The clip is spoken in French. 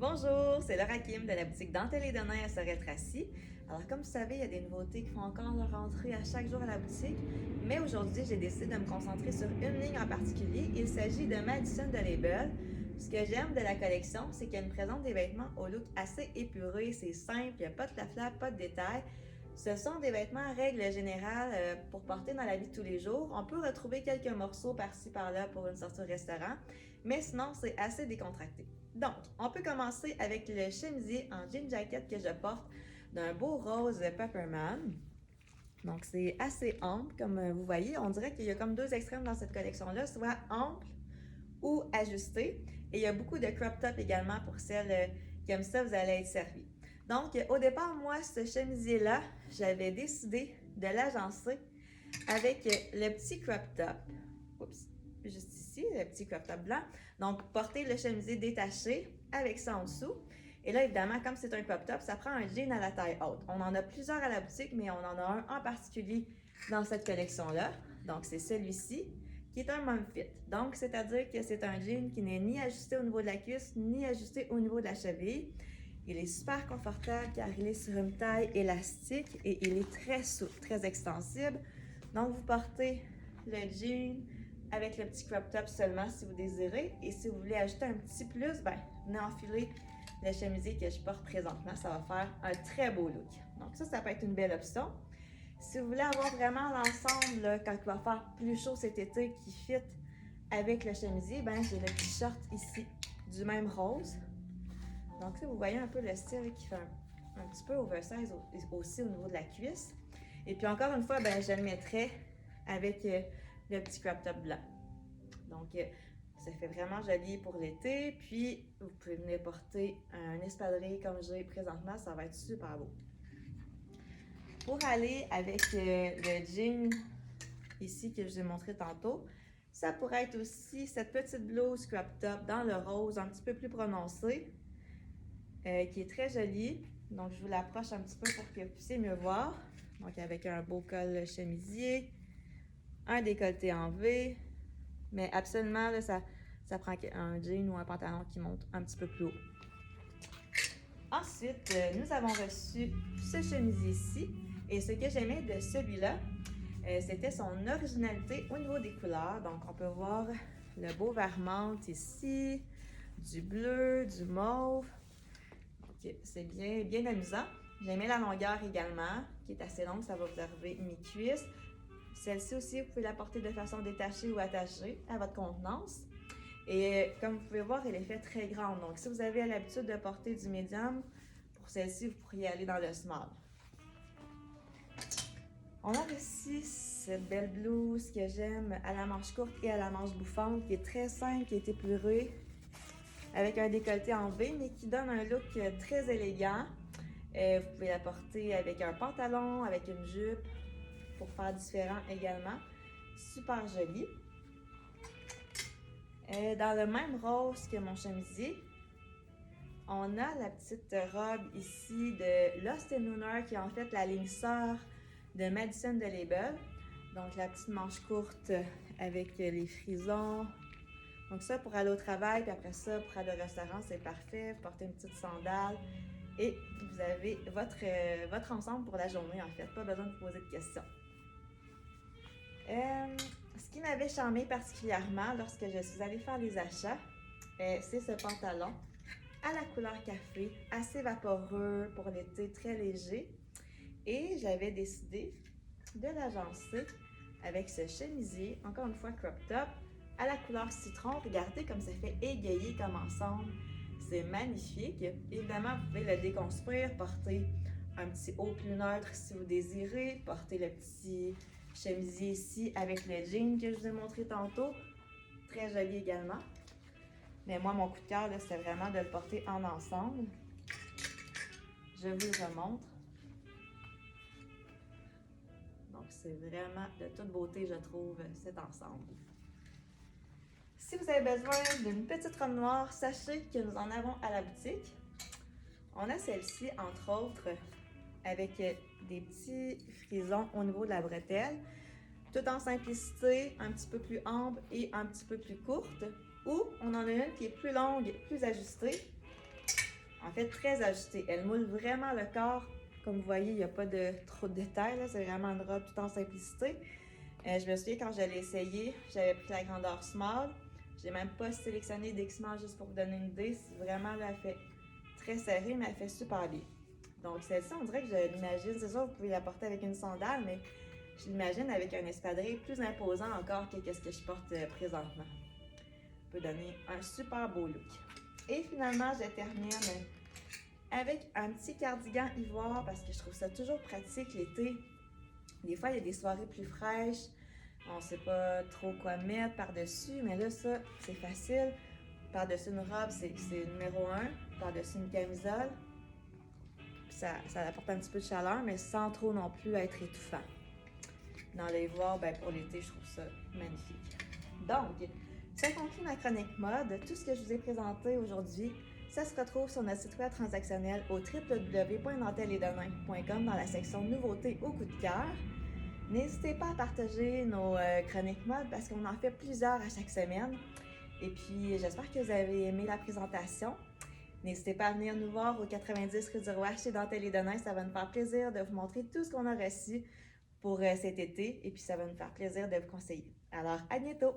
Bonjour, c'est Laura Kim de la boutique Dentelle et Denain à Sorel-Tracy. Alors comme vous savez, il y a des nouveautés qui font encore leur entrée à chaque jour à la boutique, mais aujourd'hui j'ai décidé de me concentrer sur une ligne en particulier. Il s'agit de Madison de Label. Ce que j'aime de la collection, c'est qu'elle me présente des vêtements au look assez épuré, c'est simple, il n'y a pas de flafla, pas de détails. Ce sont des vêtements, règle générale, pour porter dans la vie de tous les jours. On peut retrouver quelques morceaux par-ci par-là pour une sortie au restaurant, mais sinon c'est assez décontracté. Donc, on peut commencer avec le chemisier en jean jacket que je porte d'un beau rose Pepperman. Donc, c'est assez ample, comme vous voyez. On dirait qu'il y a comme deux extrêmes dans cette collection-là, soit ample ou ajusté. Et il y a beaucoup de crop top également pour celles qui aiment ça, vous allez être servi. Donc, au départ, moi, ce chemisier-là, j'avais décidé de l'agencer avec le petit crop top. Oups, juste ici, le petit crop top blanc. Donc, porter le chemisier détaché avec ça en dessous. Et là, évidemment, comme c'est un crop top, ça prend un jean à la taille haute. On en a plusieurs à la boutique, mais on en a un en particulier dans cette collection-là. Donc, c'est celui-ci qui est un mom fit. Donc, c'est-à-dire que c'est un jean qui n'est ni ajusté au niveau de la cuisse, ni ajusté au niveau de la cheville. Il est super confortable car il est sur une taille élastique et il est très souple, très extensible. Donc, vous portez le jean avec le petit crop top seulement si vous désirez. Et si vous voulez ajouter un petit plus, ben, venez enfiler le chemisier que je porte présentement. Ça va faire un très beau look. Donc ça peut être une belle option. Si vous voulez avoir vraiment l'ensemble, quand il va faire plus chaud cet été, qui fit avec le chemisier, ben, j'ai le petit short ici du même rose. Donc ça, vous voyez un peu le style qui fait un petit peu oversize aussi au niveau de la cuisse. Et puis encore une fois, ben, je le mettrai avec le petit crop top blanc. Donc, ça fait vraiment joli pour l'été. Puis, vous pouvez venir porter un espadrille comme j'ai présentement. Ça va être super beau. Pour aller avec le jean ici que je vous ai montré tantôt, ça pourrait être aussi cette petite blouse crop top dans le rose un petit peu plus prononcé, qui est très jolie. Donc, je vous l'approche un petit peu pour que vous puissiez mieux voir. Donc, avec un beau col chemisier, un décolleté en V, mais absolument, là, ça prend un jean ou un pantalon qui monte un petit peu plus haut. Ensuite, nous avons reçu ce chemisier-ci. Et ce que j'aimais de celui-là, c'était son originalité au niveau des couleurs. Donc, on peut voir le beau vert menthe ici, du bleu, du mauve. C'est bien amusant. J'aimais la longueur également, qui est assez longue. Ça va vous arriver mi-cuisse. Celle-ci aussi, vous pouvez la porter de façon détachée ou attachée à votre contenance. Et comme vous pouvez voir, elle est faite très grande. Donc, si vous avez l'habitude de porter du médium, pour celle-ci, vous pourriez aller dans le small. On a aussi cette belle blouse que j'aime à la manche courte et à la manche bouffante, qui est très simple, qui est épurée, avec un décolleté en V, mais qui donne un look très élégant. Vous pouvez la porter avec un pantalon, avec une jupe, pour faire différent également. Super joli. Dans le même rose que mon chemisier, on a la petite robe ici de Lost & Lunar, qui est en fait la ligne sœur de Madison de Label. Donc la petite manche courte avec les frisons. Donc ça pour aller au travail, puis après ça pour aller au restaurant, c'est parfait. Vous portez une petite sandale et vous avez votre ensemble pour la journée en fait. Pas besoin de vous poser de questions. Ce qui m'avait charmé particulièrement lorsque je suis allée faire les achats, c'est ce pantalon à la couleur café, assez vaporeux pour l'été, très léger. Et j'avais décidé de l'agencer avec ce chemisier, encore une fois crop top, à la couleur citron. Regardez comme ça fait égayer comme ensemble. C'est magnifique. Évidemment, vous pouvez le déconstruire, porter un petit haut plus neutre si vous désirez, porter le petit chemisier ici avec le jean que je vous ai montré tantôt. Très joli également. Mais moi, mon coup de cœur, c'était vraiment de le porter en ensemble. Je vous le remontre. Donc, c'est vraiment de toute beauté, je trouve, cet ensemble. Si vous avez besoin d'une petite robe noire, sachez que nous en avons à la boutique. On a celle-ci, entre autres, avec des petits frisons au niveau de la bretelle, tout en simplicité, un petit peu plus ample et un petit peu plus courte. Ou on en a une qui est plus longue, plus ajustée, En fait, très ajustée. Elle moule vraiment le corps. Comme vous voyez, il n'y a pas de trop de détails, là. C'est vraiment une robe tout en simplicité. Je me souviens quand je l'ai essayé, j'avais pris la grandeur small. J'ai même pas sélectionné d'X-Small juste pour vous donner une idée. Vraiment, là, elle fait très serrée, mais elle fait super bien. Donc celle-ci, on dirait que je l'imagine, c'est sûr, vous pouvez la porter avec une sandale, mais je l'imagine avec un espadrille plus imposant encore que ce que je porte présentement. Ça peut donner un super beau look. Et finalement, je termine avec un petit cardigan ivoire parce que je trouve ça toujours pratique l'été. Des fois, il y a des soirées plus fraîches, on ne sait pas trop quoi mettre par-dessus, mais là, ça, c'est facile. Par-dessus une robe, c'est numéro 1. Par-dessus une camisole, ça apporte un petit peu de chaleur, mais sans trop non plus être étouffant. Dans l'ivoire, ben pour l'été, je trouve ça magnifique. Donc, ça conclut ma chronique mode. Tout ce que je vous ai présenté aujourd'hui, ça se retrouve sur notre site web transactionnel au www.dantelesdenains.com dans la section nouveautés au coup de cœur. N'hésitez pas à partager nos chroniques mode parce qu'on en fait plusieurs à chaque semaine. Et puis, j'espère que vous avez aimé la présentation. N'hésitez pas à venir nous voir au 90 rue du Roi chez Dentelles et Denains. Ça va nous faire plaisir de vous montrer tout ce qu'on a reçu pour cet été. Et puis, ça va nous faire plaisir de vous conseiller. Alors, à bientôt!